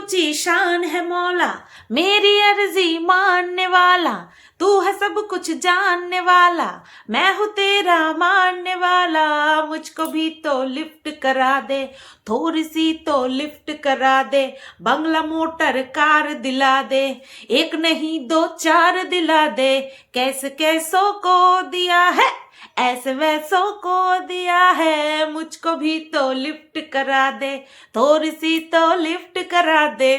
ऊंची शान है मौला, मेरी अर्जी मानने वाला, तू है सब कुछ जानने वाला, मैं हूँ तेरा मानने वाला, मुझको भी तो लिफ्ट करा दे, थोड़ी सी तो लिफ्ट करा दे, बंगला मोटर कार दिला दे, एक नहीं दो चार दिला दे, कैसे कैसों को दिया है ऐसे वैसों को दिया है, मुझको भी तो लिफ्ट करा दे, थोड़ी सी तो लिफ्ट करा दे।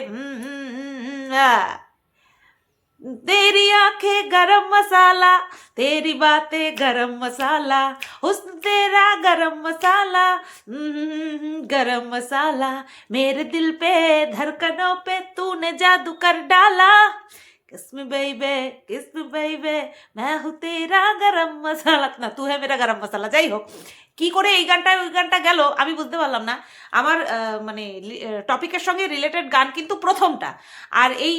तेरी आंखें गरम मसाला, तेरी बातें गरम मसाला, हुस्न तेरा गरम मसाला, गरम मसाला, मेरे दिल पे धड़कनों पे तूने जादू कर डाला, किस्म बेबे मैं हूँ तेरा गरम मसाला, ना तू है मेरा गरम मसाला। যাই হোক কি করে এই গানটা ওই গানটা গেল আমি বুঝতে পারলাম না। আমার মানে টপিকের সঙ্গে রিলেটেড গান কিন্তু প্রথমটা, আর এই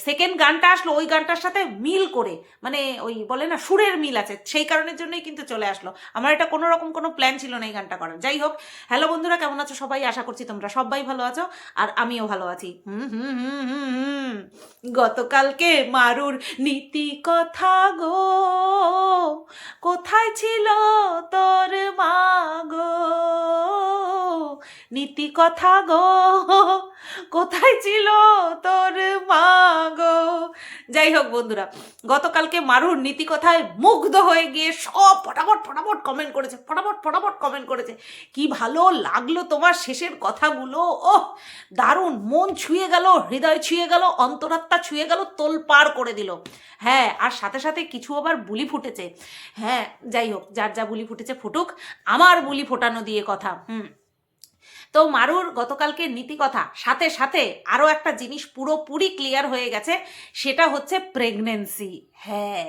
সেকেন্ড গানটা আসলো ওই গানটার সাথে মিল করে, মানে ওই বলে না সুরের মিল আছে, সেই কারণের জন্যই কিন্তু চলে আসলো। আমার এটা কোনো রকম কোনো প্ল্যান ছিল না এই গানটা করার। যাই হোক, হ্যালো বন্ধুরা, কেমন আছো সবাই? আশা করছি তোমরা সবাই ভালো আছো, আর আমিও ভালো আছি। গতকালকে মারুর নীতি কথা গো, কোথায় ছিল তোর মা গো, নীতি কথা গো, কোথায় ছিল তোর মা গো। যাই হোক বন্ধুরা, গতকালকে মারুর নীতি কথায় মুগ্ধ হয়ে গিয়ে সব ফটাফট কমেন্ট করেছে, ফটাফট কমেন্ট করেছে। কি ভালো লাগলো তোমার শেষের কথাগুলো, ওহ দারুণ, মন ছুঁয়ে গেল, হৃদয় ছুঁয়ে গেল, অন্তরাত্মা ছুঁয়ে গেল, তোলপাড় করে দিল। হ্যাঁ, আর সাথে সাথে কিছু আবার বুলি ফুটেছে। হ্যাঁ, যাই হোক, যার যা বুলি ফুটেছে ফুটুক, আমার বুলি ফোটানো দিয়ে কথা। তো মারুর গতকালকে নীতি কথা সাথে সাথে আরও একটা জিনিস পুরোপুরি ক্লিয়ার হয়ে গেছে, সেটা হচ্ছে প্রেগনেন্সি। হ্যাঁ,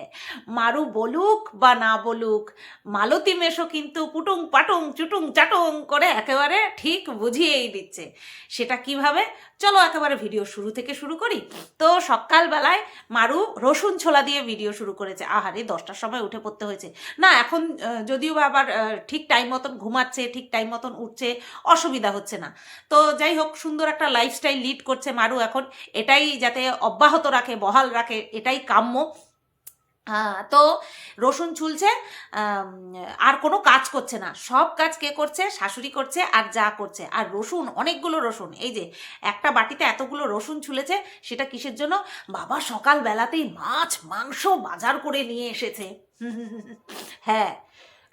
মারু বলুক বা না বলুক, মালতী মেশো কিন্তু পুটুং পাটুং চুটুং চাটুং করে একেবারে ঠিক বুঝিয়েই দিচ্ছে। সেটা কিভাবে, চলো একেবারে ভিডিও শুরু থেকে শুরু করি। তো সকালবেলায় মারু রসুন ছোলা দিয়ে ভিডিও শুরু করেছে। আহারে, 10টার সময় উঠে পড়তে হয়েছে না, এখন যদিও বা আবার ঠিক টাইম মতন ঘুমাচ্ছে, ঠিক টাইম মতন উঠছে, অসুবিধা হচ্ছে না। তো যাই হোক, সুন্দর একটা লাইফস্টাইল লিড করছে মারু এখন, এটাই যাতে অব্যাহত রাখে, বহাল রাখে, এটাই কাম্য। তো রসুন ছুলছে, আর কোনো কাজ করছে না, সব কাজ কে করছে? শাশুড়ি করছে, আর যা করছে। আর রসুন, অনেকগুলো রসুন, এই যে একটা বাটিতে এতগুলো রসুন ছুলেছে, সেটা কিসের জন্য? বাবা সকালবেলাতেই মাছ মাংস বাজার করে নিয়ে এসেছে। হ্যাঁ,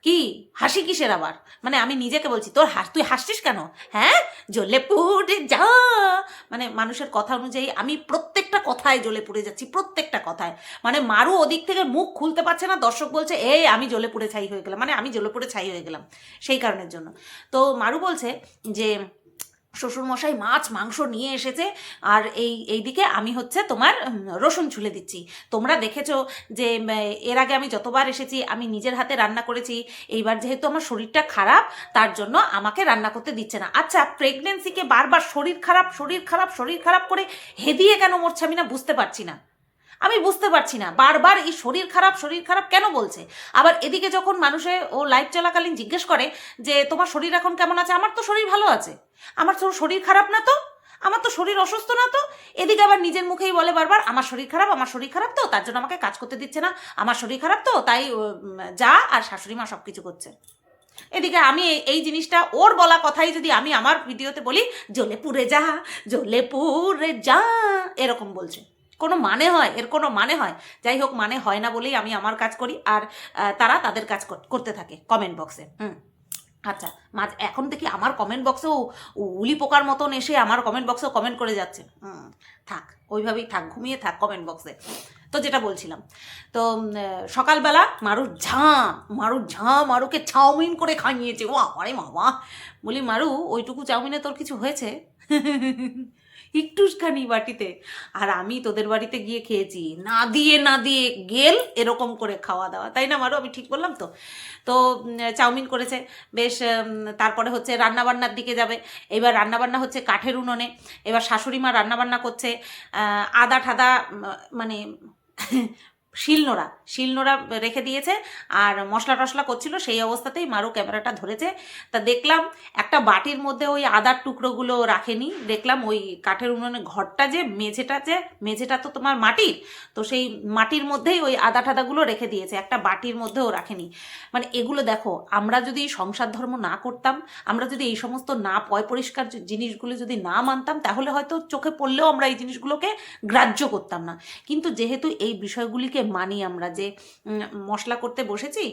কি হাসি কিসের আবার? মানে আমি নিজেকে বলছি, তুই হাসছিস কেন? হ্যাঁ, জ্বলে পুড়ে যা, মানে মানুষের কথা অনুযায়ী আমি প্রত্যেকটা কথায় জ্বলে পুড়ে যাচ্ছি, প্রত্যেকটা কথায়। মানে মারু ওদিক থেকে মুখ খুলতে পারছে না, দর্শক বলছে এই আমি জ্বলে পুড়ে ছাই হয়ে গেলাম, মানে আমি জ্বলে পুড়ে ছাই হয়ে গেলাম সেই কারণের জন্য। তো মারু বলছে যে শ্বশুরমশাই মাছ মাংস নিয়ে এসেছে, আর এইদিকে আমি হচ্ছে তোমার রসুন ছুলে দিচ্ছি। তোমরা দেখেছো যে এর আগে আমি যতবার এসেছি আমি নিজের হাতে রান্না করেছি, এইবার যেহেতু আমার শরীরটা খারাপ তার জন্য আমাকে রান্না করতে দিচ্ছে না। আচ্ছা, প্রেগনেন্সিকে বারবার শরীর খারাপ করে হেদিয়ে কেন মরছে আমি না বুঝতে পারছি না, আমি বুঝতে পারছি না, বারবার এই শরীর খারাপ কেন বলছে। আবার এদিকে যখন মানুষে ও লাইভ চলাকালীন জিজ্ঞেস করে যে তোমার শরীর এখন কেমন আছে, আমার তো শরীর ভালো আছে, আমার তো শরীর খারাপ না, তো আমার তো শরীর অসুস্থ না, তো এদিকে আবার নিজের মুখেই বলে বারবার আমার শরীর খারাপ তো তার জন্য আমাকে কাজ করতে দিচ্ছে না, আমার শরীর খারাপ তো তাই যা, আর শাশুড়ি মা সব কিছু করছে। এদিকে আমি এই জিনিসটা ওর বলা কথাই যদি আমি আমার ভিডিওতে বলি জ্বলে পুড়ে যা এরকম বলছে, কোনো মানে হয়? এর কোনো মানে হয়? যাই হোক, মানে হয় না বলেই আমি আমার কাজ করি, আর তারা তাদের কাজ করতে থাকে কমেন্ট বক্সে। আচ্ছা, এখন দেখি আমার কমেন্ট বক্সেও উলি পোকার মতন এসে আমার কমেন্ট বক্সেও কমেন্ট করে যাচ্ছে। থাক, ওইভাবেই থাক, ঘুমিয়ে থাক কমেন্ট বক্সে। তো যেটা বলছিলাম, তো সকালবেলা মারুকে চাউমিন করে খাইয়েছে। ও আমারে মামা, বলি মারু ওইটুকু চাউমিনে তোর কিছু হয়েছে? একটুখানি বাটিতে, আর আমি তোদের বাড়িতে গিয়ে খেয়েছি না দিয়ে গেল এরকম করে খাওয়া দাওয়া, তাই না মারু? আমি ঠিক বললাম তো? তো চাউমিন করেছে বেশ, তারপরে হচ্ছে রান্নাবান্নার দিকে যাবে। এবার রান্নাবান্না হচ্ছে কাঠের উনুনে, এবার শাশুড়ি মা রান্নাবান্না করছে, আদা ঠাদা মানে শিলনোড়া রেখে দিয়েছে আর মশলা টশলা করছিল, সেই অবস্থাতেই মারু ক্যামেরাটা ধরেছে। তা দেখলাম একটা বাটির মধ্যে ওই আদার টুকরোগুলো রাখেনি, দেখলাম ওই কাঠের উনুনে ঘরটা যে মেঝেটা তো তোমার মাটির, তো সেই মাটির মধ্যেই ওই আদা টাদাগুলো রেখে দিয়েছে, একটা বাটির মধ্যেও রাখেনি। মানে এগুলো দেখো, আমরা যদি সংসার ধর্ম না করতাম, আমরা যদি এই সমস্ত না পয় পরিষ্কার জিনিসগুলো যদি না মানতাম, তাহলে হয়তো চোখে পড়লেও আমরা এই জিনিসগুলোকে গ্রাহ্য করতাম না। কিন্তু যেহেতু এই বিষয়গুলিকে মানি আমরা, যে মশলা করতে বসেছি,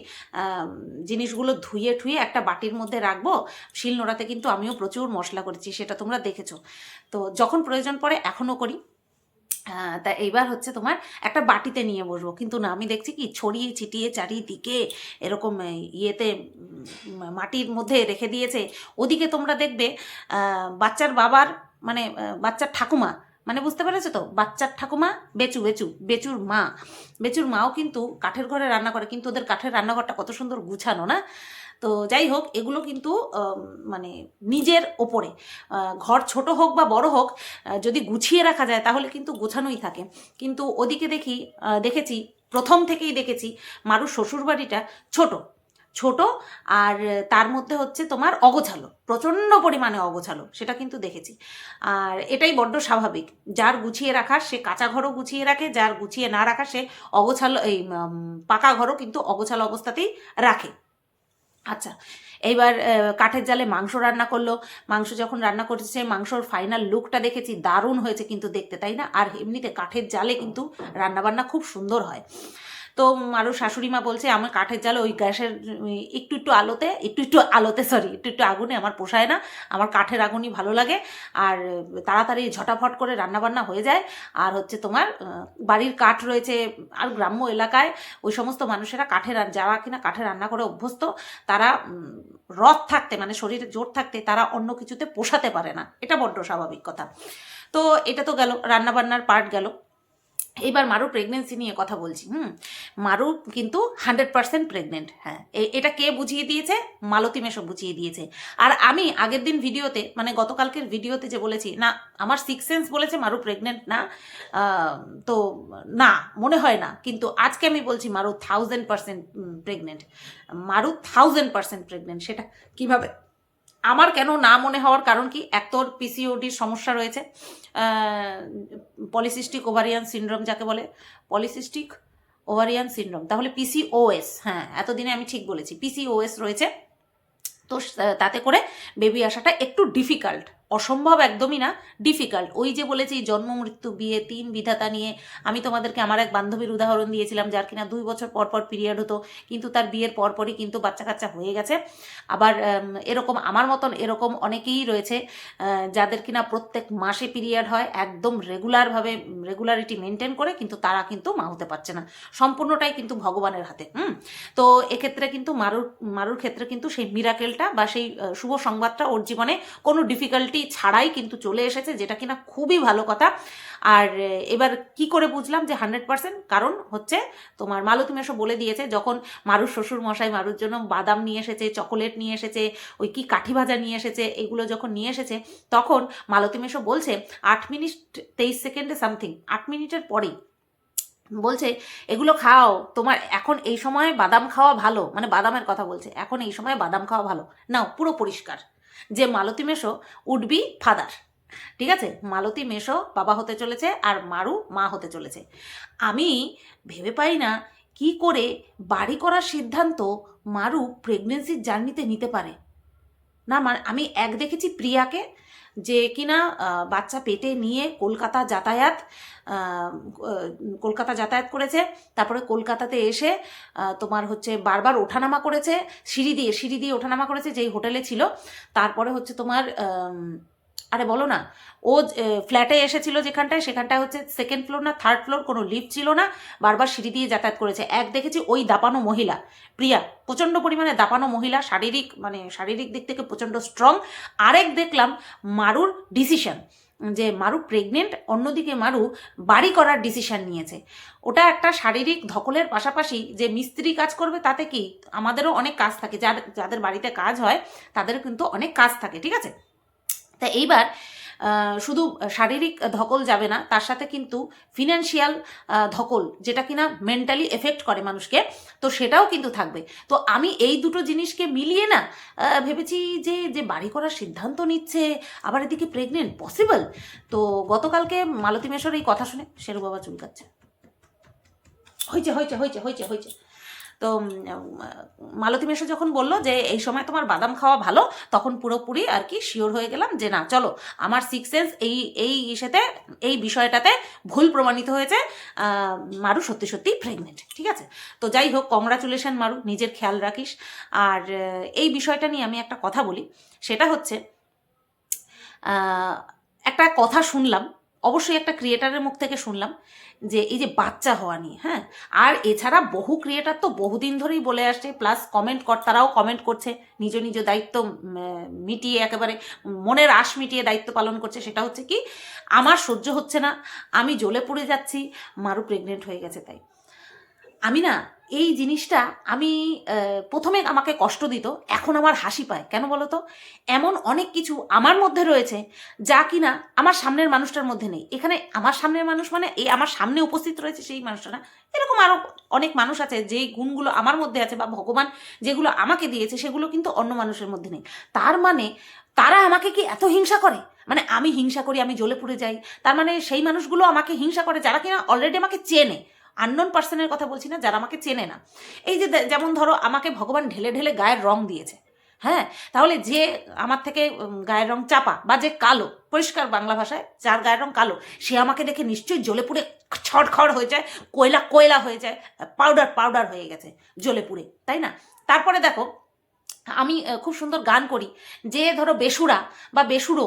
জিনিসগুলো ধুয়ে ঠুয়ে একটা বাটির মধ্যে রাখবো। শিলনোড়াতে কিন্তু আমিও প্রচুর মশলা করেছি, সেটা তোমরা দেখেছো। তো যখন প্রয়োজন পড়ে এখনও করি। তা এইবার হচ্ছে তোমার একটা বাটিতে নিয়ে বসবো, কিন্তু না, আমি দেখছি কি ছড়িয়ে ছিটিয়ে চারিদিকে এরকম ইয়েতে মাটির মধ্যে রেখে দিয়েছে। ওদিকে তোমরা দেখবে বাচ্চার বাবার মানে বাচ্চার ঠাকুমা, মানে বুঝতে পেরেছো তো, বাচ্চার ঠাকুমা বেচুর মাও কিন্তু কাঠের ঘরে রান্না করে, কিন্তু ওদের কাঠের রান্নাঘরটা কত সুন্দর গুছানো না। তো যাই হোক, এগুলো কিন্তু মানে নিজের ওপরে, ঘর ছোট হোক বা বড় হোক, যদি গুছিয়ে রাখা যায় তাহলে কিন্তু গোছানোই থাকে। কিন্তু ওদিকে দেখেছি, প্রথম থেকেই দেখেছি মারুর শ্বশুরবাড়িটা ছোট ছোট, আর তার মধ্যে হচ্ছে তোমার অগোছালো, প্রচণ্ড পরিমাণে অগোছালো, সেটা কিন্তু দেখেছি। আর এটাই বড্ড স্বাভাবিক, যার গুছিয়ে রাখার সে কাঁচা ঘরও গুছিয়ে রাখে, যার গুছিয়ে না রাখার সে অগোছালো পাকা ঘরও কিন্তু অগোছালো অবস্থাতেই রাখে। আচ্ছা, এইবার কাঠের জালে মাংস রান্না করলো। মাংস যখন রান্না করছে, মাংসর ফাইনাল লুকটা দেখেছি, দারুণ হয়েছে কিন্তু দেখতে, তাই না? আর এমনিতে কাঠের জালে কিন্তু রান্নাবান্না খুব সুন্দর হয়। তো আরও শাশুড়ি মা বলছে, আমার কাঠের জালে ওই গ্যাসের একটু একটু আগুনে আমার পোষায় না, আমার কাঠের আগুনই ভালো লাগে, আর তাড়াতাড়ি ঝটাফট করে রান্নাবান্না হয়ে যায়। আর হচ্ছে তোমার বাড়ির কাঠ রয়েছে, আর গ্রাম্য এলাকায় ওই সমস্ত মানুষেরা যারা কিনা কাঠে রান্না করে অভ্যস্ত, তারা রথ থাকতে, মানে শরীরে জোর থাকতে, তারা অন্য কিছুতে পোষাতে পারে না, এটা বড্ড স্বাভাবিক কথা। তো এটা তো গেল, রান্নাবান্নার পার্ট গেল। এবার মারু প্রেগনেন্সি নিয়ে কথা বলছি। মারু কিন্তু 100% প্রেগনেন্ট। হ্যাঁ, এটা কে বুঝিয়ে দিয়েছে? মালতী মেশো বুঝিয়ে দিয়েছে। আর আমি আগের দিন ভিডিওতে, মানে গতকালকের ভিডিওতে যে বলেছি না, আমার 6 সেন্স বলেছে মারু প্রেগনেন্ট না, তো না, মনে হয় না, কিন্তু আজকে আমি বলছি মারু 1000% প্রেগনেন্ট, মারু 1000% প্রেগনেন্ট। সেটা কিভাবে, আমার কেন না মনে হওয়ার কারণ কি, এক তোর পিসিওডির সমস্যা রয়েছে, পলিসিস্টিক ওভারিয়ান সিনড্রোম যাকে বলে, পলিসিস্টিক ওভারিয়ান সিনড্রোম, তাহলে পিসিওএস, হ্যাঁ এতদিনে আমি ঠিক বলেছি, পিসিওএস রয়েছে। তো তাতে করে বেবি আসাটা একটু ডিফিকাল্ট, অসম্ভব একদমই না, ডিফিকাল্ট। ওই যে বলেছি জন্ম মৃত্যু বিয়ে 3 বিধাতা নিয়ে, আমি তোমাদেরকে আমার এক বান্ধবীর উদাহরণ দিয়েছিলাম, যার কিনা 2 বছর পর পর পিরিয়ড হতো, কিন্তু তার বিয়ের পরপরই কিন্তু বাচ্চা কাচ্চা হয়ে গেছে। আবার এরকম আমার মতন এরকম অনেকেই রয়েছে যাদের কিনা প্রত্যেক মাসে পিরিয়ড হয়, একদম রেগুলারিটি মেনটেন করে, কিন্তু তারা কিন্তু মা হতে পারছে না। সম্পূর্ণটাই কিন্তু ভগবানের হাতে। তো এক্ষেত্রে কিন্তু মারুর ক্ষেত্রে কিন্তু সেই মিরাকেলটা বা সেই শুভ সংবাদটা ওর জীবনে কোনো ডিফিকাল্টি ছাড়াই কিন্তু চলে এসেছে, যেটা কিনা খুবই ভালো কথা। আর এবার কি করে বুঝলাম যে 100%? কারণ হচ্ছে তোমার মালতী মেশো বলে দিয়েছে, যখন মারুর শ্বশুর মশাই মারুর জন্য বাদাম নিয়ে এসেছে, চকোলেট নিয়ে এসেছে, ওই কি কাঠি ভাজা নিয়ে এসেছে, এগুলো যখন নিয়ে এসেছে, তখন মালতী মেশো বলছে 8 মিনিট 23 সেকেন্ডে সামথিং, 8 মিনিটের পরেই বলছে এগুলো খাও, তোমার এখন এই সময় বাদাম খাওয়া ভালো, মানে বাদামের কথা বলছে, এখন এই সময় বাদাম খাওয়া ভালো, নাও পুরো পরিষ্কার যে মালতী মেশো উড বি ফাদার। ঠিক আছে, মালতী মেশো বাবা হতে চলেছে আর মারু মা হতে চলেছে। আমি ভেবে পাই না কি করে বাড়ি করার সিদ্ধান্ত মারু প্রেগনেন্সির জার্নিতে নিতে পারে না। মানে আমি দেখেছি প্রিয়াকে, যে কিনা বাচ্চা পেটে নিয়ে কলকাতা যাতায়াত করেছে, তারপরে কলকাতাতে এসে তোমার হচ্ছে বারবার ওঠানামা করেছে, সিঁড়ি দিয়ে ওঠানামা করেছে যেই হোটেলে ছিল। তারপরে হচ্ছে তোমার আরে বলো না, ও ফ্ল্যাটে এসেছিল সেখানটায় হচ্ছে 2nd ফ্লোর না 3rd ফ্লোর, কোনো লিফট ছিল না, বারবার সিঁড়ি দিয়ে যাতায়াত করেছে। দেখেছি ওই দাপানো মহিলা প্রিয়া, প্রচণ্ড পরিমাণে দাপানো মহিলা, শারীরিক দিক থেকে প্রচণ্ড স্ট্রং। আরেক দেখলাম মারুর ডিসিশন, যে মারু প্রেগনেন্ট, অন্যদিকে মারু বাড়ি করার ডিসিশন নিয়েছে। ওটা একটা শারীরিক ধকলের পাশাপাশি যে মিস্ত্রি কাজ করবে, তাতে কি আমাদেরও অনেক কাজ থাকে, যাদের বাড়িতে কাজ হয় তাদেরও কিন্তু অনেক কাজ থাকে, ঠিক আছে। তা এইবার শুধু শারীরিক ধকল যাবে না, তার সাথে কিন্তু ফিনান্সিয়াল ধকল, যেটা কিনা মেন্টালি এফেক্ট করে মানুষকে, তো সেটাও কিন্তু থাকবে। তো আমি এই দুটো জিনিসকে মিলিয়ে না ভেবেছি যে যে বাড়ি করার সিদ্ধান্ত নিচ্ছে, আবার এদিকে প্রেগনেন্ট, পসিবল? তো গতকালকে মালতী মেশোর এই কথা শুনে শেরু বাবা চুলকাচ্ছে, হয়েছে হয়েছে হয়েছে হয়েছে হয়েছে। তো মালতী মেশো যখন বলল যে এই সময় তোমার বাদাম খাওয়া ভালো, তখন পুরোপুরি আর কি শিওর হয়ে গেলাম যে না, চলো, আমার সিক্স সেন্স এই ইসেতে, এই বিষয়টাতে ভুল প্রমাণিত হয়েছে, মারু সত্যি সত্যি প্রেগনেন্ট। ঠিক আছে, তো যাই হোক, কংগ্রাচুলেশন মারু, নিজের খেয়াল রাখিস। আর এই বিষয়টা নিয়ে আমি একটা কথা বলি, সেটা হচ্ছে একটা কথা শুনলাম, অবশ্যই একটা ক্রিয়েটারের মুখ থেকে শুনলাম, যে এই যে বাচ্চা হওয়া নিয়ে, হ্যাঁ, আর এছাড়া বহু ক্রিয়েটার তো বহুদিন ধরেই বলে আসছে, প্লাস কমেন্ট কর্তারাও কমেন্ট করছে, নিজ নিজ দায়িত্ব মিটিয়ে, একেবারে মনের আশ মিটিয়ে দায়িত্ব পালন করছে। সেটা হচ্ছে কি, আমার সহ্য হচ্ছে না, আমি জ্বলে পুড়ে যাচ্ছি, মারু প্রেগনেন্ট হয়ে গেছে। তাই আমি না, এই জিনিসটা আমি প্রথমে আমাকে কষ্ট দিত, এখন আমার হাসি পায়। কেন বলো তো? এমন অনেক কিছু আমার মধ্যে রয়েছে যা কিনা আমার সামনের মানুষটার মধ্যে নেই। এখানে আমার সামনের মানুষ মানে এই আমার সামনে উপস্থিত রয়েছে সেই মানুষটা না, এরকম আরও অনেক মানুষ আছে যেই গুণগুলো আমার মধ্যে আছে, বা ভগবান যেগুলো আমাকে দিয়েছে সেগুলো কিন্তু অন্য মানুষের মধ্যে নেই। তার মানে তারা আমাকে কি এত হিংসা করে? মানে আমি হিংসা করি, আমি জ্বলে পুড়ে যাই, তার মানে সেই মানুষগুলো আমাকে হিংসা করে যারা কিনা অলরেডি আমাকে চেনে। আননোন পার্সনের কথা বলছি না, যারা আমাকে চেনে না। এই যে যেমন ধরো, আমাকে ভগবান ঢেলে ঢেলে গায়ের রং দিয়েছে, হ্যাঁ, তাহলে যে আমার থেকে গায়ের রং চাপা, বা যে কালো, পরিষ্কার বাংলা ভাষায় যার গায়ের রং কালো, সে আমাকে দেখে নিশ্চয়ই জ্বলে পুড়ে ছড়খড় হয়ে যায়, কোয়লা কোয়লা হয়ে যায়, পাউডার পাউডার হয়ে গেছে জ্বলে পুড়ে, তাই না? তারপরে দেখো, আমি খুব সুন্দর গান করি, যে ধরো বেসুরা বা বেসুরো,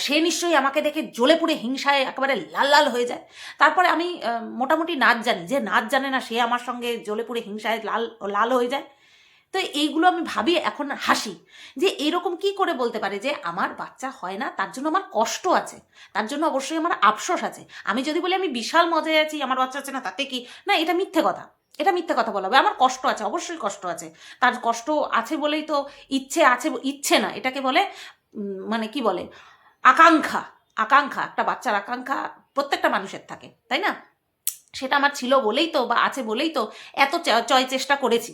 সে নিশ্চয়ই আমাকে দেখে জ্বলে পুড়ে হিংসায় একেবারে লাল লাল হয়ে যায়। তারপরে আমি মোটামুটি নাচ জানি, যে নাচ জানে না সে আমার সঙ্গে জ্বলে পুড়ে হিংসায় লাল লাল হয়ে যায়। তো এইগুলো আমি ভাবি, এখন হাসি, যে এরকম কি করে বলতে পারে যে আমার বাচ্চা হয় না, তার জন্য আমার কষ্ট আছে, তার জন্য অবশ্যই আমার আফসোস আছে। আমি যদি বলি আমি বিশাল মজায় আছি, আমার বাচ্চা আছে না, তাতে কি না, এটা মিথ্যে কথা, এটা মিথ্যে কথা বলা হবে। আমার কষ্ট আছে, অবশ্যই কষ্ট আছে, তার কষ্ট আছে বলেই তো ইচ্ছে আছে, ইচ্ছে না, এটাকে বলে মানে কি বলে, আকাঙ্ক্ষা। আকাঙ্ক্ষা, একটা বাচ্চার আকাঙ্ক্ষা প্রত্যেকটা মানুষের থাকে, তাই না? সেটা আমার ছিল বলেই তো, বা আছে বলেই তো এত চয় চেষ্টা করেছি,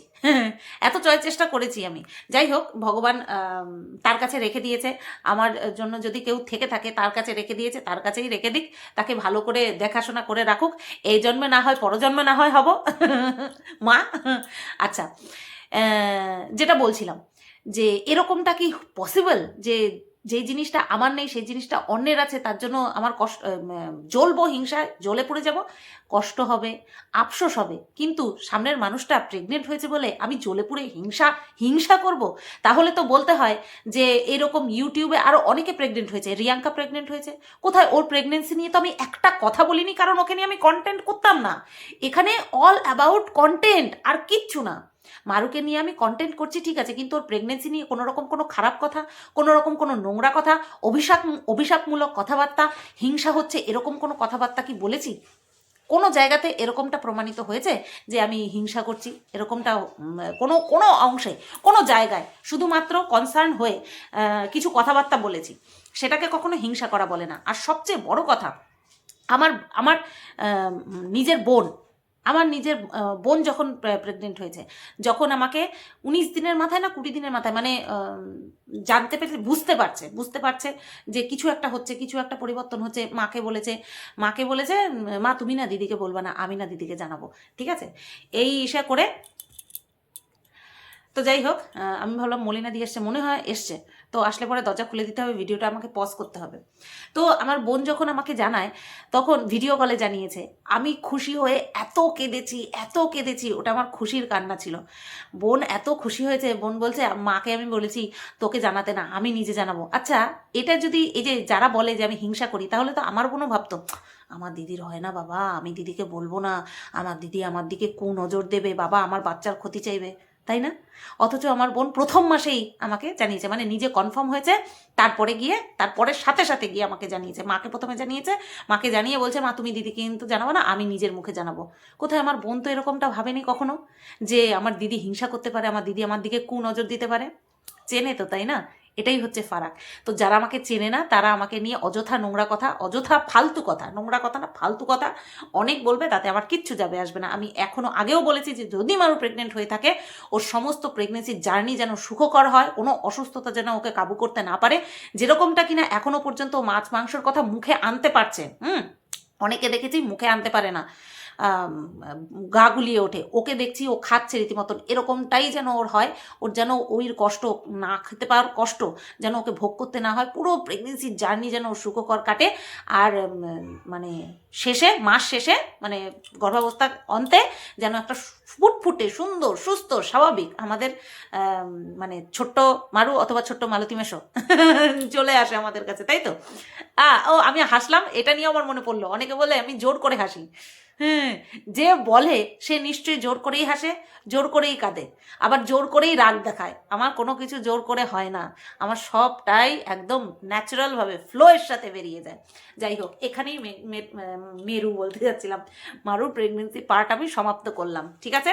এত চয় চেষ্টা করেছি আমি। যাই হোক, ভগবান তার কাছে রেখে দিয়েছে, আমার জন্য যদি কেউ থেকে থাকে তার কাছে রেখে দিয়েছে, তার কাছেই রেখে দিক, তাকে ভালো করে দেখাশোনা করে রাখুক, এই জন্মে না হয় পরজন্মে না হয় হব মা। আচ্ছা, যেটা বলছিলাম, যে এরকমটা কি পসিবল, যে যেই জিনিসটা আমার নেই সেই জিনিসটা অন্যের আছে, তার জন্য আমার কষ্ট, জ্বলবো হিংসায়, জ্বলে পড়ে যাব, কষ্ট হবে, আফসোস হবে, কিন্তু সামনের মানুষটা প্রেগনেন্ট হয়েছে বলে আমি জ্বলে পুড়ে হিংসা হিংসা করব? তাহলে তো বলতে হয় যে এরকম ইউটিউবে আরও অনেকে প্রেগনেন্ট হয়েছে, রিয়াঙ্কা প্রেগনেন্ট হয়েছে, কোথায়? ওর প্রেগনেন্সি নিয়ে তো আমি একটা কথা বলিনি, কারণ ওকে নিয়ে আমি কন্টেন্ট করতাম না। এখানে অল অ্যাবাউট কন্টেন্ট, আর কিচ্ছু না। মারুকে নিয়ে আমি কন্টেন্ট করছি, ঠিক আছে, কিন্তু ওর প্রেগনেন্সি নিয়ে কোনো রকম কোনো খারাপ কথা, কোনো রকম কোনো নোংরা কথা, অভিশাপমূলক কথাবার্তা, হিংসা হচ্ছে এরকম কোনো কথাবার্তা কি বলেছি? কোনো জায়গাতে এরকমটা প্রমাণিত হয়েছে যে আমি হিংসা করছি? এরকমটা কোনো কোনো অংশে, কোনো জায়গায় শুধুমাত্র কনসার্ন হয়ে কিছু কথাবার্তা বলেছি, সেটাকে কখনো হিংসা করা বলে না। আর সবচেয়ে বড় কথা, আমার আমার নিজের বোন, আমার নিজের বোন যখন প্রেগনেন্ট হয়েছে, যখন আমাকে 19 দিনের মাথায় না 20 দিনের মাথায়, মানে জানতে পেরে বুঝতে পারছে যে কিছু একটা হচ্ছে, কিছু একটা পরিবর্তন হচ্ছে, মাকে বলেছে মা তুমি না দিদিকে বলবা না, আমি না দিদিকে জানাবো, ঠিক আছে, এই ইসে করে। তো যাই হোক, আমি ভাবলাম মলিনা দিয়ে এসছে, মনে হয় এসছে, তো আসলে পরে দরজা খুলে দিতে হবে, ভিডিওটা আমাকে পজ করতে হবে। তো আমার বোন যখন আমাকে জানায়, তখন ভিডিও কলে জানিয়েছে, আমি খুশি হয়ে এত কেঁদেছি, ওটা আমার খুশির কান্না ছিল। বোন এত খুশি হয়েছে, বোন বলছে মাকে আমি বলেছি তোকে জানাতে না, আমি নিজে জানাবো। আচ্ছা, এটা যদি, এই যে যারা বলে যে আমি হিংসা করি, তাহলে তো আমার বোনও ভাবতো আমার দিদির হয় না বাবা, আমি দিদিকে বলবো না, আমার দিদি আমার দিকে নজর দেবে, বাবা আমার বাচ্চার ক্ষতি চাইবে, তাই না? অথচ আমার বোন প্রথম মাসেই আমাকে জানিয়েছে, মানে নিজে কনফার্ম হয়েছে, তারপরের সাথে সাথে গিয়ে আমাকে জানিয়েছে, মাকে প্রথমে জানিয়েছে, মাকে জানিয়ে বলছে মা তুমি দিদিকে কিন্তু জানাবো না, আমি নিজের মুখে জানাবো। কোথায় আমার বোন তো এরকমটা ভাবেনি কখনো, যে আমার দিদি হিংসা করতে পারে, আমার দিদি আমার দিকে নজর দিতে পারে। চেনে তো, তাই না? এটাই হচ্ছে ফারাক। তো যারা আমাকে চেনে না তারা আমাকে নিয়ে অযথা নোংরা কথা, অযথা ফালতু কথা, নোংরা কথা না ফালতু কথা অনেক বলবে, তাতে আমার কিচ্ছু যাবে আসবে না। আমি এখনও আগেও বলেছি যে যদি মারু প্রেগনেন্ট হয়ে থাকে ওর সমস্ত প্রেগনেন্সির জার্নি যেন সুখকর হয়, কোনো অসুস্থতা যেন ওকে কাবু করতে না পারে, যেরকমটা কিনা এখনো পর্যন্ত মাছ মাংসর কথা মুখে আনতে পারছে। অনেকে দেখেছি মুখে আনতে পারে না, গা গুলিয়ে ওঠে। ওকে দেখছি ও খাচ্ছে রীতিমতন, এরকমটাই যেন ওর হয়। ওর যেন ওই কষ্ট, না খেতে পাওয়ার কষ্ট যেন ওকে ভোগ করতে না হয়। পুরো প্রেগনেন্সির জার্নি যেন ওর সুখকর কাটে। আর মানে শেষে, মাস শেষে, মানে গর্ভাবস্থা অন্তে যেন একটা ফুটফুটে সুন্দর সুস্থ স্বাভাবিক আমাদের মানে ছোট্ট মারু অথবা ছোট্ট মালতী মেশো চলে আসে আমাদের কাছে, তাই তো? ও আমি হাসলাম, এটা নিয়ে আমার মনে পড়লো, অনেকে বলে আমি জোর করে হাসি। যে বলে সে নিশ্চয়ই জোর করেই হাসে, জোর করেই কাঁদে, আবার জোর করেই রাগ দেখায়। আমার কোনো কিছু জোর করে হয় না, আমার সবটাই একদম ন্যাচারালভাবে ফ্লোয়ের সাথে বেরিয়ে যায়। যাই হোক, এখানেই মেরু বলতে যাচ্ছিলাম, মারুর প্রেগনেন্সি পার্ট আমি সমাপ্ত করলাম, ঠিক আছে?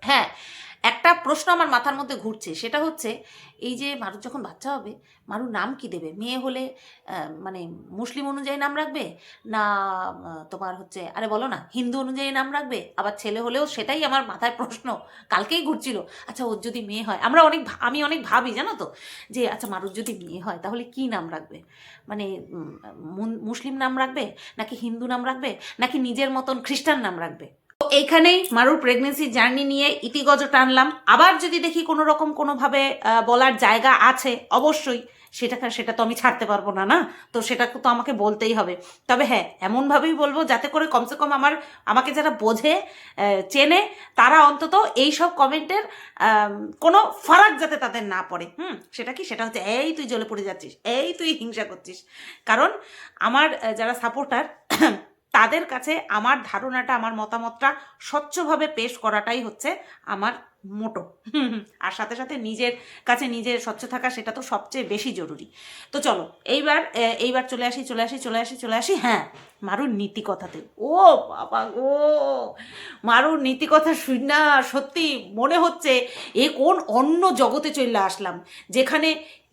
হ্যাঁ, একটা প্রশ্ন আমার মাথার মধ্যে ঘুরছে, সেটা হচ্ছে এই যে মারুর যখন বাচ্চা হবে মারুর নাম কি দেবে? মেয়ে হলে মানে মুসলিম অনুযায়ী নাম রাখবে, না তোমার হচ্ছে আরে বলো না হিন্দু অনুযায়ী নাম রাখবে? আবার ছেলে হলেও সেটাই আমার মাথায় প্রশ্ন কালকেই ঘুরছিল। আচ্ছা ওর যদি মেয়ে হয়, আমি অনেক ভাবি জানো তো, যে আচ্ছা মারুর যদি মেয়ে হয় তাহলে কি নাম রাখবে? মানে মুসলিম নাম রাখবে, নাকি হিন্দু নাম রাখবে, নাকি নিজের মতন খ্রিস্টান নাম রাখবে? এইখানেই মারুর প্রেগনেন্সি জার্নি নিয়ে ইতিগজ টানলাম। আবার যদি দেখি কোনো রকম কোনোভাবে বলার জায়গা আছে, অবশ্যই সেটা তো আমি ছাড়তে পারবো না, না? তো সেটা তো আমাকে বলতেই হবে। তবে হ্যাঁ, এমনভাবেই বলবো যাতে করে কমসে কম আমাকে যারা বোঝে, চেনে, তারা অন্তত এইসব কমেন্টের কোনো ফারাক যাতে তাদের না পড়ে। সেটা কি? সেটা হচ্ছে এই তুই জ্বলে পড়ে যাচ্ছিস, এই তুই হিংসা করছিস। কারণ আমার যারা সাপোর্টার তাদের কাছে আমার ধারণাটা, আমার মতামতটা স্বচ্ছভাবে পেশ করাটাই হচ্ছে আমার মোটো। আর সাথে সাথে নিজের কাছে নিজের স্বচ্ছ থাকা, সেটা তো সবচেয়ে বেশি জরুরি। তো চলো এইবার চলে আসি হ্যাঁ, মারুর নীতি কথাতে। ও বাবা গো, মারুর নীতি কথা শুন না সত্যি মনে হচ্ছে এ কোন অন্য জগতে চলে আসলাম, যেখানে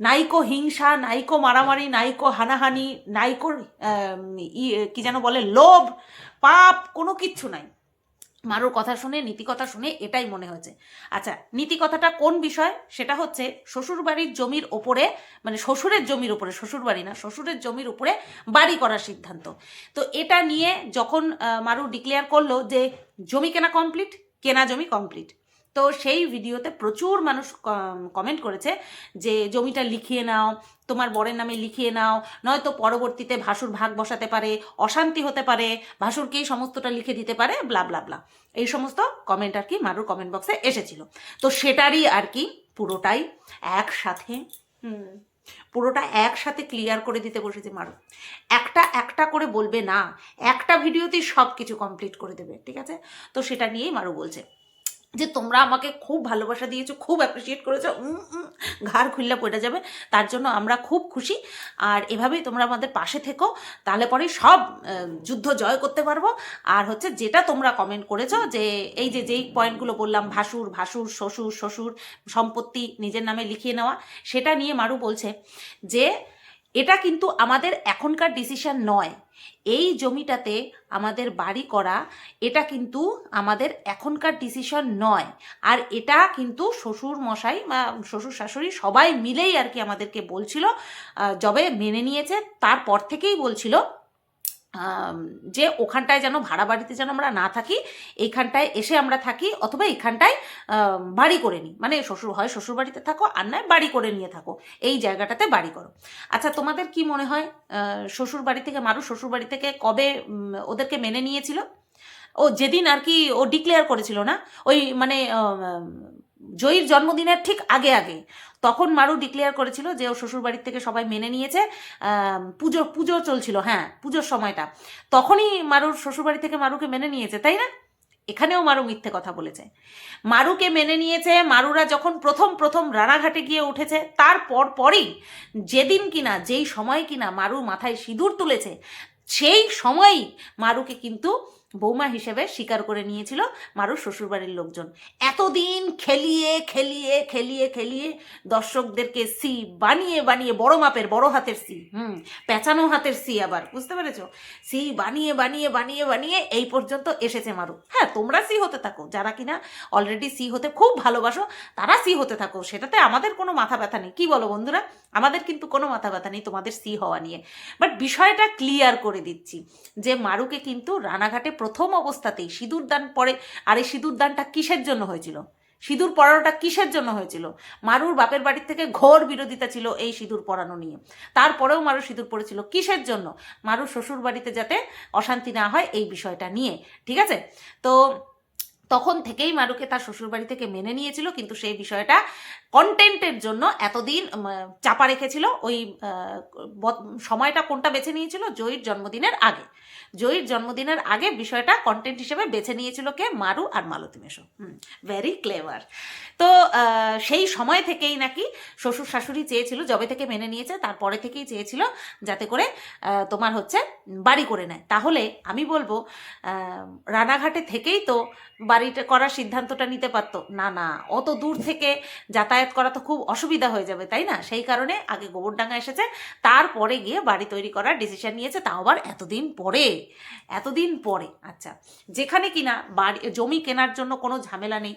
নাইকো হিংসা, নাইকো মারামারি, নাইকো হানাহানি, নাইকো কি যেন বলে লোভ, পাপ, কোনো কিচ্ছু নাই। মারুর কথা শুনে, নীতি কথা শুনে এটাই মনে হয়েছে। আচ্ছা, নীতি কথাটা কোন বিষয়? সেটা হচ্ছে শ্বশুরবাড়ির জমির ওপরে, মানে শ্বশুরের জমির উপরে, শ্বশুরবাড়ি না, শ্বশুরের জমির উপরে বাড়ি করার সিদ্ধান্ত। তো এটা নিয়ে যখন মারু ডিক্লেয়ার করলো যে জমি কেনা কমপ্লিট, কেনা জমি কমপ্লিট, তো সেই ভিডিওতে প্রচুর মানুষ কমেন্ট করেছে যে জমিটা লিখিয়ে নাও, তোমার বরের নামে লিখিয়ে নাও, নয়তো পরবর্তীতে ভাসুর ভাগ বসাতে পারে, অশান্তি হতে পারে, ভাসুরকেই সমস্তটা লিখে দিতে পারে, ব্লা ব্লা ব্লা। এই সমস্ত কমেন্ট আর কি মারুর কমেন্ট বক্সে এসেছিল। তো সেটারই আর কি পুরোটাই একসাথে ক্লিয়ার করে দিতে বসেছে মারু। একটা করে বলবে না, একটা ভিডিওতেই সব কিছু কমপ্লিট করে দেবে, ঠিক আছে? তো সেটা নিয়েই মারু বলছে যে তোমরা আমাকে খুব ভালোবাসা দিয়েছো, খুব অ্যাপ্রিসিয়েট করেছো, ঘাড় খুললা পড়ে যাবে, তার জন্য আমরা খুব খুশি। আর এভাবেই তোমরা আমাদের পাশে থেকো, তাহলে পরেই সব যুদ্ধ জয় করতে পারবো। আর হচ্ছে যেটা তোমরা কমেন্ট করেছো যে এই যেই পয়েন্টগুলো বললাম, ভাসুর শ্বশুর সম্পত্তি নিজের নামে লিখিয়ে নেওয়া, সেটা নিয়ে মারু বলছে যে এটা কিন্তু আমাদের এখনকার ডিসিশন নয়, এই জমিটাতে আমাদের বাড়ি করা এটা কিন্তু আমাদের এখনকার ডিসিশন নয়। আর এটা কিন্তু শ্বশুর মশাই বা শ্বশুর শাশুড়ি সবাই মিলেই আর কি আমাদেরকে বলছিল, যবে মেনে নিয়েছে তারপর থেকেই বলছিল যে ওখানটায় যেন ভাড়া বাড়িতে যেন আমরা না থাকি, এইখানটায় এসে আমরা থাকি, অথবা এইখানটায় বাড়ি করে নিই, মানে শ্বশুর বাড়িতে থাকো আর নয় বাড়ি করে নিয়ে থাকো, এই জায়গাটাতে বাড়ি করো। আচ্ছা, তোমাদের কি মনে হয় মারু শ্বশুর বাড়ি থেকে কবে ওদেরকে মেনে নিয়েছিল? ও যেদিন আর কি ও ডিক্লেয়ার করেছিল না, ওই মানে জয়ীর জন্মদিনের ঠিক আগে তখন মারু ডিক্লেয়ার করেছিল যে ও শ্বশুরবাড়ির থেকে সবাই মেনে নিয়েছে। পুজো চলছিল, হ্যাঁ পুজোর সময়টা, তখনই মারুর শ্বশুরবাড়ি থেকে মারুকে মেনে নিয়েছে, তাই না? এখানেও মারু মিথ্যে কথা বলেছে। মারুকে মেনে নিয়েছে মারুরা যখন প্রথম রানাঘাটে গিয়ে উঠেছে, তারপরই যেই সময় কিনা মারু মাথায় সিঁদুর তুলেছে, সেই সময়ই মারুকে কিন্তু বৌমা হিসেবে স্বীকার করে নিয়েছিল মারুর শ্বশুরবাড়ির লোকজন। এতদিন খেলিয়ে খেলিয়ে খেলিয়ে খেলিয়ে দর্শকদেরকে সি বানিয়ে বানিয়ে, বড় মাপের বড় হাতের সি, পেঁচানো হাতের সি, আবার বুঝতে পেরেছ, সি বানিয়ে বানিয়ে বানিয়ে বানিয়ে এই পর্যন্ত এসেছে মারু। হ্যাঁ, তোমরা সি হতে থাকো, যারা কিনা অলরেডি সি হতে খুব ভালোবাসো তারা সি হতে থাকো, সেটাতে আমাদের কোনো মাথা ব্যথা নেই। কি বলো বন্ধুরা? আমাদের কিন্তু কোনো মাথা ব্যথা নেই তোমাদের সি হওয়া নিয়ে। বাট বিষয়টা ক্লিয়ার করে দিচ্ছি যে মারুকে কিন্তু রানাঘাটে প্রথম অবস্থাতেই সিঁদুর দান পরে, আর এই সিঁদুর দানটা কিসের জন্য হয়েছিল, সিঁদুর পরানোটা কিসের জন্য হয়েছিল? মারুর বাপের বাড়ির থেকে ঘোর বিরোধিতা ছিল এই সিঁদুর পরানো নিয়ে। তারপরেও মারু সিঁদুর পরেছিল কিসের জন্য? মারুর শ্বশুর বাড়িতে যাতে অশান্তি না হয় এই বিষয়টা নিয়ে, ঠিক আছে? তো তখন থেকেই মারুকে তার শ্বশুরবাড়ি থেকে মেনে নিয়েছিল, কিন্তু সেই বিষয়টা কন্টেন্টের জন্য এতদিন চাপা রেখেছিল। ওই সময়টা কোনটা বেছে নিয়েছিল? জয়ীর জন্মদিনের আগে। জয়ীর জন্মদিনের আগে বিষয়টা কন্টেন্ট হিসেবে বেছে নিয়েছিল কে? মারু আর মালতী মেশো। Very clever. তো সেই সময় থেকেই নাকি শ্বশুর শাশুড়ি চেয়েছিল, যবে থেকে মেনে নিয়েছে তারপরে থেকেই চেয়েছিল যাতে করে তোমার হচ্ছে বাড়ি করে নেয়। তাহলে আমি বলবো রানাঘাটে থেকেই তো বাড়িটা করার সিদ্ধান্তটা নিতে পারতো না। না, অত দূর থেকে যাতায়াত করা তো খুব অসুবিধা হয়ে যাবে, তাই না? সেই কারণে আগে গোবরডাঙ্গা এসেছে, তারপরে গিয়ে বাড়ি তৈরি করার ডিসিশন নিয়েছে, তাও আবার এতদিন পরে। আচ্ছা, যেখানে কিনা বাড়ি জমি কেনার জন্য কোনো ঝামেলা নেই,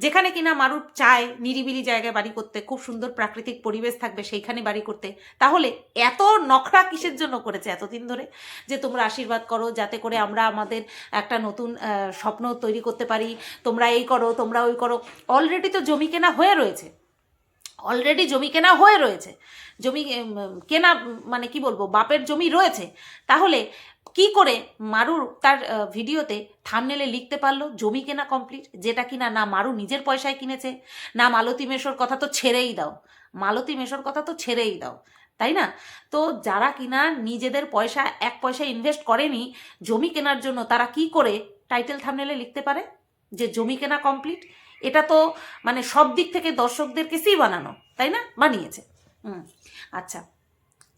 যেখানে কিনা মারু চায় নিরিবিলি জায়গায় বাড়ি করতে, খুব সুন্দর প্রাকৃতিক পরিবেশ থাকবে সেইখানে বাড়ি করতে, তাহলে এত নখরা কিসের জন্য করেছে এতদিন ধরে? যে তোমরা আশীর্বাদ করো যাতে করে আমরা আমাদের একটা নতুন স্বপ্ন তৈরি করতে পারি, তোমরা এই করো, তোমরা ওই করো। অলরেডি তো জমি কেনা হয়ে রয়েছে, জমি কেনা মানে কি বলবো, বাপের জমি রয়েছে। তাহলে কি করে মারুর তার ভিডিওতে থাম্বনেলে লিখতে পারলো জমি কেনা কমপ্লিট, যেটা কিনা না মারু নিজের পয়সায় কিনেছে, না মালতী মেশোর কথা তো ছেড়েই দাও, তাই না? তো যারা কিনা নিজেদের পয়সা এক পয়সা ইনভেস্ট করেনি জমি কেনার জন্য, তারা কি করে টাইটেল থাম্বনেলে লিখতে পারে যে জমি কেনা কমপ্লিট? এটা তো মানে সব দিক থেকে দর্শকদেরকে সি বানানো, তাই না? বানিয়েছে। আচ্ছা,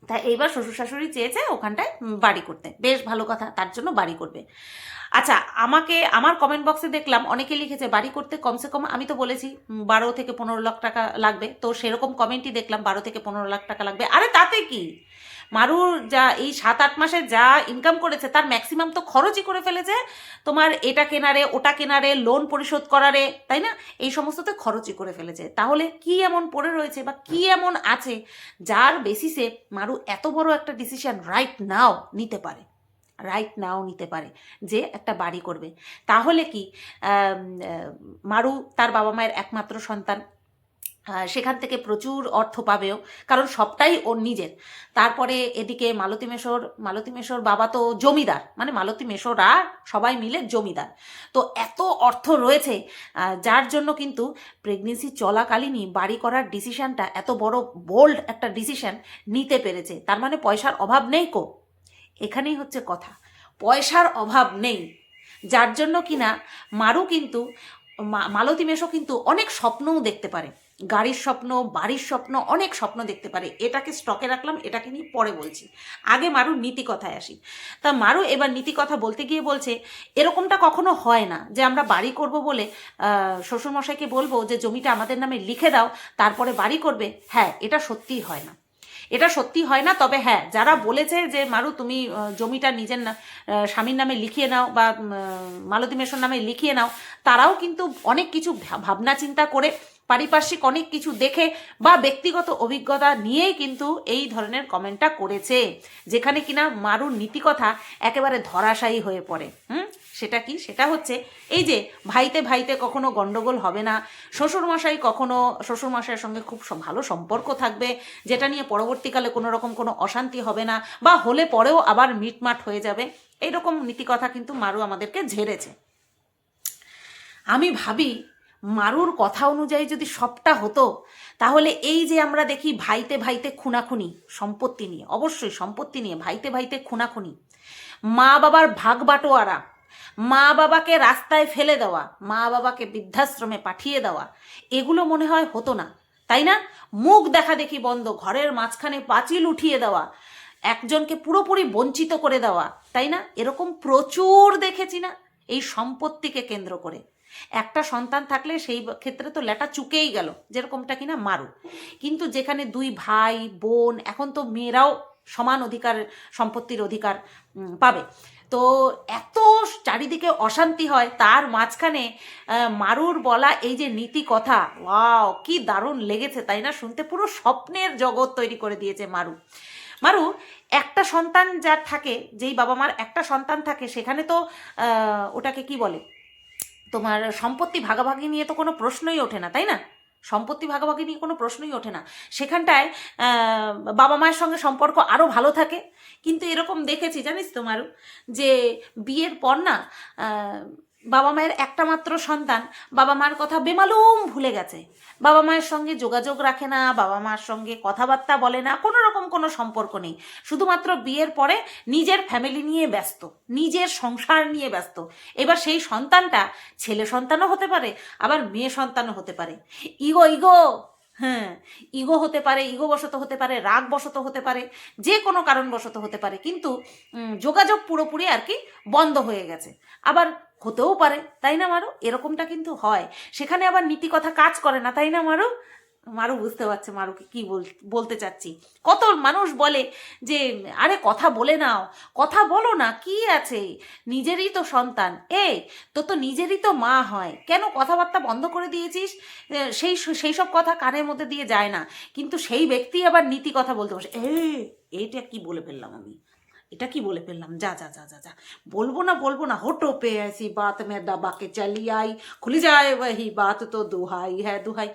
তাই এইবার শ্বশুর শাশুড়ি চেয়েছে ওখানটায় বাড়ি করতে, বেশ ভালো কথা, তার জন্য বাড়ি করবে। আচ্ছা, আমার কমেন্ট বক্সে দেখলাম অনেকে লিখেছে বাড়ি করতে কমসে কম, আমি তো বলেছি 12 থেকে 15 লাখ টাকা লাগবে, তো সেরকম কমেন্টই দেখলাম 12 থেকে 15 লাখ টাকা লাগবে। আরে তাতে কি, মারুর যা এই 7-8 মাসে যা ইনকাম করেছে তার ম্যাক্সিমাম তো খরচই করে ফেলেছে, তোমার এটা কেনারে ওটা কেনারে, লোন পরিশোধ করারে, তাই না? এই সমস্ততে খরচই করে ফেলেছে। তাহলে কি এমন পড়ে রয়েছে বা কি এমন আছে যার বেসিসে মারু এত বড় একটা ডিসিশন রাইট নাও নিতে পারে যে একটা বাড়ি করবে? তাহলে কি মারু তার বাবা মায়ের একমাত্র সন্তান, সেখান থেকে প্রচুর অর্থ পাবেও, কারণ সবটাই ওর নিজের। তারপরে এদিকে মালতী মেশোর বাবা তো জমিদার, মানে মালতী মেশোরা সবাই মিলে জমিদার, তো এত অর্থ রয়েছে, যার জন্য কিন্তু প্রেগনেন্সি চলাকালীনই বাড়ি করার ডিসিশনটা এত বড় বোল্ড একটা ডিসিশন নিতে পেরেছে। তার মানে পয়সার অভাব নেই কো? এখানেই হচ্ছে কথা, পয়সার অভাব নেই, যার জন্য কিনা মারু কিন্তু মালতী মেশো কিন্তু অনেক স্বপ্নও দেখতে পারে, গাড়ির স্বপ্ন, বাড়ির স্বপ্ন, অনেক স্বপ্ন দেখতে পারে। এটাকে স্টকে রাখলাম, এটাকে নিয়ে পরে বলছি, আগে মারুর নীতি কথায় আসি। তা মারু এবার নীতি কথা বলতে গিয়ে বলছে এরকমটা কখনো হয় না যে আমরা বাড়ি করব বলে শ্বশুরমশাইকে বলবো যে জমিটা আমাদের নামে লিখে দাও তারপরে বাড়ি করবে। হ্যাঁ, এটা সত্যিই হয় না, তবে হ্যাঁ, যারা বলেছে যে মারু তুমি জমিটা নিজের স্বামীর নামে লিখিয়ে নাও বা মালতী মেশোর নামে লিখিয়ে নাও, তারাও কিন্তু অনেক কিছু ভাবনা চিন্তা করে, পারিপার্শ্বিক অনেক কিছু দেখে বা ব্যক্তিগত অভিজ্ঞতা নিয়েই কিন্তু এই ধরনের কমেন্টটা করেছে, যেখানে কিনা মারুর নীতিকথা একেবারে ধরাশায়ী হয়ে পড়ে। সেটা কি? সেটা হচ্ছে এই যে ভাইতে কখনো গন্ডগোল হবে না, শ্বশুরমশাইয়ের সঙ্গে খুব ভালো সম্পর্ক থাকবে, যেটা নিয়ে পরবর্তীকালে কোনো রকম কোনো অশান্তি হবে না, বা হলে পরেও আবার মিটমাট হয়ে যাবে, এইরকম নীতিকথা কিন্তু মারু আমাদেরকে ঝেড়েছে। আমি ভাবি মারুর কথা অনুযায়ী যদি সবটা হতো, তাহলে এই যে আমরা দেখি ভাইতে খুনাখুনি সম্পত্তি নিয়ে, অবশ্যই সম্পত্তি নিয়ে ভাইতে খুনাখুনি, মা বাবার ভাগ বাটোয়ারা, মা বাবাকে রাস্তায় ফেলে দেওয়া, মা বাবাকে বৃদ্ধাশ্রমে পাঠিয়ে দেওয়া, এগুলো মনে হয় হতো না, তাই না? মুখ দেখা দেখি বন্ধ, ঘরের মাঝখানে পাঁচিল উঠিয়ে দেওয়া, একজনকে পুরোপুরি বঞ্চিত করে দেওয়া, তাই না? এরকম প্রচুর দেখেছি না এই সম্পত্তিকে কেন্দ্র করে। একটা সন্তান থাকলে সেই ক্ষেত্রে তো ল্যাটা চুকেই গেল, যেরকমটা কিনা মারু। কিন্তু যেখানে দুই ভাই বোন, এখন তো মেয়েরাও সমান অধিকার, সম্পত্তির অধিকার পাবে। তো এত চারিদিকে অশান্তি হয়, তার মাঝখানে মারুর বলা এই যে নীতি কথা, ওয়াও কি দারুণ লেগেছে, তাই না? শুনতে পুরো স্বপ্নের জগৎ তৈরি করে দিয়েছে মারু। মারু একটা সন্তান যার থাকে, যেই বাবা মার একটা সন্তান থাকে, সেখানে তো ওটাকে কি বলে, তোমার সম্পত্তি ভাগাভাগি নিয়ে তো কোনো প্রশ্নই ওঠে না, তাই না? সম্পত্তি ভাগাভাগি নিয়ে কোনো প্রশ্নই ওঠে না। সেখানটায় বাবা মায়ের সঙ্গে সম্পর্ক আরও ভালো থাকে। কিন্তু এরকম দেখেছি জানিস তো মারু, যে বিয়ের পর না বাবা মায়ের একটা মাত্র সন্তান বাবা মার কথা বেমালুম ভুলে গেছে, বাবা মায়ের সঙ্গে যোগাযোগ রাখে না, বাবা মার সঙ্গে কথাবার্তা বলে না, কোনো রকম কোনো সম্পর্ক নেই। শুধুমাত্র বিয়ের পরে নিজের ফ্যামিলি নিয়ে ব্যস্ত, নিজের সংসার নিয়ে ব্যস্ত। এবার সেই সন্তানটা ছেলে সন্তানও হতে পারে, আবার মেয়ে সন্তানও হতে পারে। ইগো ইগো, হ্যাঁ, ইগো হতে পারে, ইগো বশত হতে পারে, রাগ বশত হতে পারে, যে কোনো কারণবশত হতে পারে, কিন্তু যোগাযোগ পুরোপুরি আর কি বন্ধ হয়ে গেছে। আবার হতেও পারে, তাই না মারু? এরকমটা কিন্তু হয়। সেখানে আবার নীতি কথা কাজ করে না, তাই না মারু? মারু বুঝতে পারছে মারুকে কি বলতে চাচ্ছি। কত মানুষ বলে যে আরে কথা বলে নাও, কথা বলো না, কি আছে, নিজেরই তো সন্তান, তো তো নিজেরই তো মা হয়, কেন কথাবার্তা বন্ধ করে দিয়েছিস? সেই সব কথা কানের মধ্যে দিয়ে যায় না, কিন্তু সেই ব্যক্তি আবার নীতি কথা বলতে বসে, এইটা কি বলে ফেললাম আমি, এটা কি বলে ফেললাম, যা যা যা যা যা, বলবো না, হোটো পে ऐसी बात में दबा के चली आई, খুলে যায় वही बात तो दुहाई है दुहाई,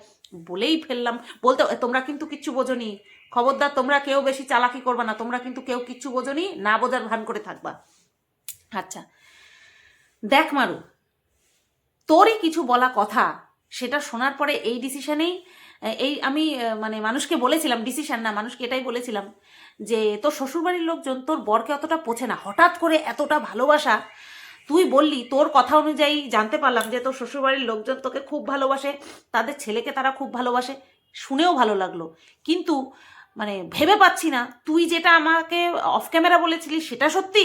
বলেই ফেললাম। বলতে তোমরা কিন্তু কিচ্ছু বোঝোনি, খবরদার তোমরা কেউ বেশি চালাকি করবা না, তোমরা কিন্তু কেউ কিচ্ছু বোঝোনি, না বোঝার ভান করে থাকবা। আচ্ছা দেখ মারু, তোরই কিছু বলা কথা, সেটা শোনার পরে এই ডিসিশনেই আমি মানে মানুষকে বলেছিলাম, ডিসিশন না, মানুষকে এটাই বলেছিলাম যে তোর শ্বশুরবাড়ির লোকজন তোর বরকে অতটা পোছে না, হঠাৎ করে এতটা ভালোবাসা। তুই বললি, তোর কথা অনুযায়ী জানতে পারলাম যে তোর শ্বশুরবাড়ির লোকজন তোকে খুব ভালোবাসে, তাদের ছেলেকে তারা খুব ভালোবাসে, শুনেও ভালো লাগলো। কিন্তু মানে ভেবে পাচ্ছি না তুই যেটা আমাকে অফ ক্যামেরা বলেছিলিস সেটা সত্যি,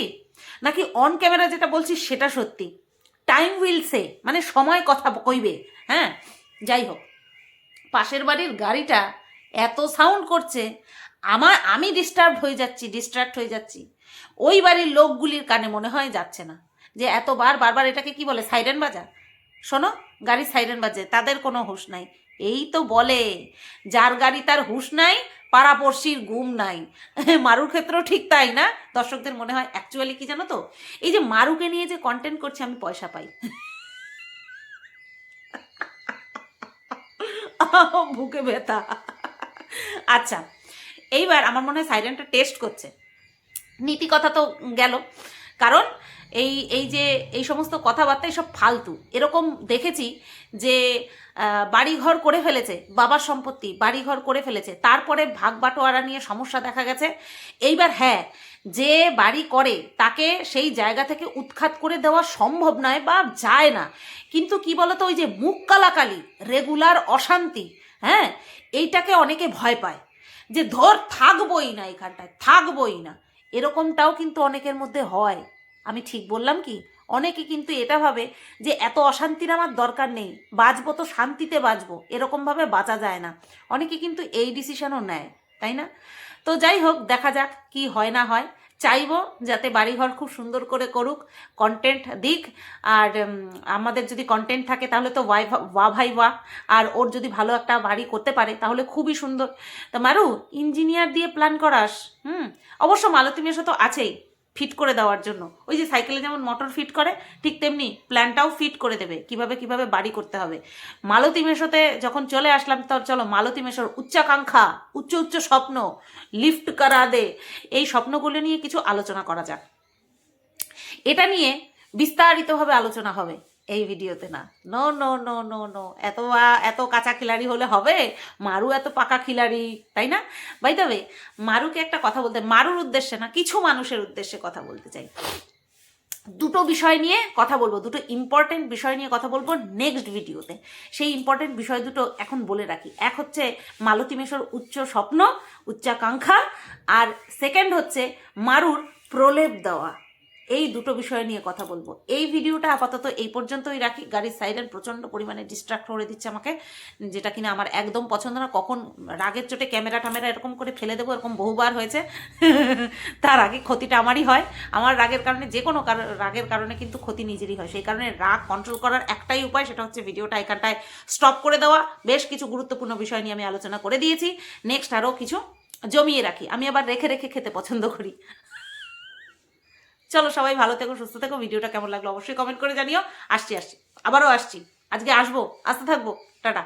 নাকি অন ক্যামেরা যেটা বলছিস সেটা সত্যি। টাইম উইল সে, মানে সময় কথা কইবে। হ্যাঁ, যাই হোক, পাশের বাড়ির গাড়িটা এত সাউন্ড করছে, আমি ডিস্ট্র্যাক্ট হয়ে যাচ্ছি। ওই বাড়ির লোকগুলির কানে মনে হয় যাচ্ছে না, যে বারবার এটাকে কি বলে, সাইরেন বাজা। শোনো, গাড়ির সাইরেন বাজে, তাদের কোনো হুঁশ নাই। এই তো বলে, যার গাড়ি তার হুঁশ নাই, পাড়াপড়শির গুম নাই। মারুর ক্ষেত্রেও ঠিক তাই না? দর্শকদের মনে হয় অ্যাকচুয়ালি কি জানো তো, এই যে মারুকে নিয়ে যে কন্টেন্ট করছে, আমি পয়সা পাই। বুকে ব্যথা। আচ্ছা, এইবার আমার মনে হয় সাইরেনটা টেস্ট করছে। নীতি কথা তো গেল, কারণ এই যে এই সমস্ত কথাবার্তা এসব ফালতু। এরকম দেখেছি যে বাড়িঘর করে ফেলেছে, বাবার সম্পত্তি বাড়িঘর করে ফেলেছে, তারপরে ভাগ বাটোয়ারা নিয়ে সমস্যা দেখা গেছে। এইবার হ্যাঁ, যে বাড়ি করে তাকে সেই জায়গা থেকে উৎখাত করে দেওয়া সম্ভব নয় বা যায় না, কিন্তু কি বলতো, ওই যে মুখ কালাকালি, রেগুলার অশান্তি, হ্যাঁ, এইটাকে অনেকে ভয় পায়, যে ধর থাকবোই না এখানটায়, থাকবোই না। এরকমটাও কিন্তু অনেকের মধ্যে হয়। আমি ঠিক বললাম কি? অনেকে কিন্তু এটা ভাবে যে এত অশান্তির আমার দরকার নেই, বাঁচবো তো শান্তিতে বাঁচবো, এরকমভাবে বাঁচা যায় না। অনেকে কিন্তু এই ডিসিশনও নেয়, তাই না? তো যাই হোক, দেখা যাক কি হয় না হয়। চাইবো যাতে বাড়িঘর খুব সুন্দর করে করুক, কন্টেন্ট দিক। আর আমাদের যদি কন্টেন্ট থাকে তাহলে তো ওয়া ভাই ওয়া। আর ওর যদি ভালো একটা বাড়ি করতে পারে তাহলে খুবই সুন্দর। তা মারু, ইঞ্জিনিয়ার দিয়ে প্ল্যান করাস? অবশ্য মালতী মেশো তো আছেই ফিট করে দেওয়ার জন্য। ওই যে সাইকেলে যেমন মোটর ফিট করে, ঠিক তেমনি প্ল্যানটাও ফিট করে দেবে কিভাবে কিভাবে বাড়ি করতে হবে। মালতী মেশোতে যখন চলে আসলাম, তো চলো মালতী মেশোর উচ্চাকাঙ্ক্ষা, উচ্চ উচ্চ স্বপ্ন, লিফট করা দে, এই স্বপ্নগুলো নিয়ে কিছু আলোচনা করা যাক। এটা নিয়ে বিস্তারিতভাবে আলোচনা হবে এই ভিডিওতে। না, no no no no no, এত কাঁচা খিলাড়ি হলে হবে? মারু এত পাকা খিলাড়ি, তাই না? বাই দ্য ওয়ে, মারুকে একটা কথা বলতে, মারুর উদ্দেশ্যে না, কিছু মানুষের উদ্দেশ্যে কথা বলতে চাই। দুটো বিষয় নিয়ে কথা বলবো, দুটো ইম্পর্টেন্ট বিষয় নিয়ে কথা বলবো নেক্সট ভিডিওতে। সেই ইম্পর্টেন্ট বিষয় দুটো এখন বলে রাখি। এক হচ্ছে মালতী মেশোর উচ্চ স্বপ্ন, উচ্চাকাঙ্ক্ষা, আর সেকেন্ড হচ্ছে মারুর প্রলেপ দেওয়া। এই দুটো বিষয় নিয়ে কথা বলবো। এই ভিডিওটা আপাতত এই পর্যন্তই রাখি। গাড়ির সাইরেন প্রচণ্ড পরিমাণে ডিস্ট্রাক্ট করে দিচ্ছে আমাকে, যেটা কিনা আমার একদম পছন্দ না। কখন রাগের চোটে ক্যামেরা ট্যামেরা এরকম করে ফেলে দেবো, এরকম বহুবার হয়েছে। তার আগে ক্ষতিটা আমারই হয়। আমার রাগের কারণে, যে কোনো রাগের কারণে কিন্তু ক্ষতি নিজেরই হয়। সেই কারণে রাগ কন্ট্রোল করার একটাই উপায়, সেটা হচ্ছে ভিডিওটা এখানটায় স্টপ করে দেওয়া। বেশ কিছু গুরুত্বপূর্ণ বিষয় নিয়ে আমি আলোচনা করে দিয়েছি, নেক্সট আরও কিছু জমিয়ে রাখি। আমি আবার রেখে রেখে খেতে পছন্দ করি। চলো সবাই ভালো থেকো, সুস্থ থেকো। ভিডিওটা কেমন লাগলো অবশ্যই কমেন্ট করে জানিও। আসছি, আবারও আসছি, আজকে আসবো, আসতে থাকবো। টাটা।